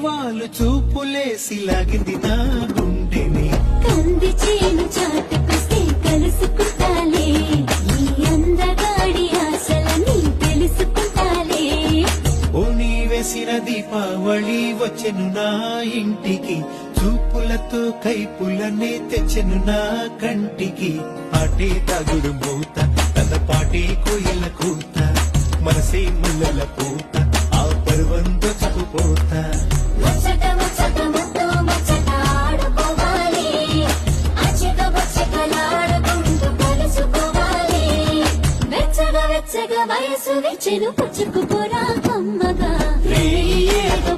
వాళ్ళు చూపులేసి లాగింది నా గుండెని కంది చేను చాటుకొస్తే కలుసుకుంటాలే ఈ అందగాడి ఆశలని తెలుసుకుంటాలే ఓ నీ వేసిన దీపావళి వచ్చెను నా ఇంటికి చూపులతో కైపులనే తెచ్చెను నా కంటికి పాటే తాగుడు మూత తన పాటే కోయిల కూత మనసే ముల్లల పూత ఆ పర్వంతో చదువుపోత ముచ్చట ముచ్చట ముద్దు ముచ్చట ఆడుకోవాలి అచ్చట ముచ్చటలాడుకుంటూ కలుసుకోవాలి వెచ్చగా వెచ్చగా వయసు వెచ్చెను పుచ్చుకుపోరా కమ్మగా రే ఏదో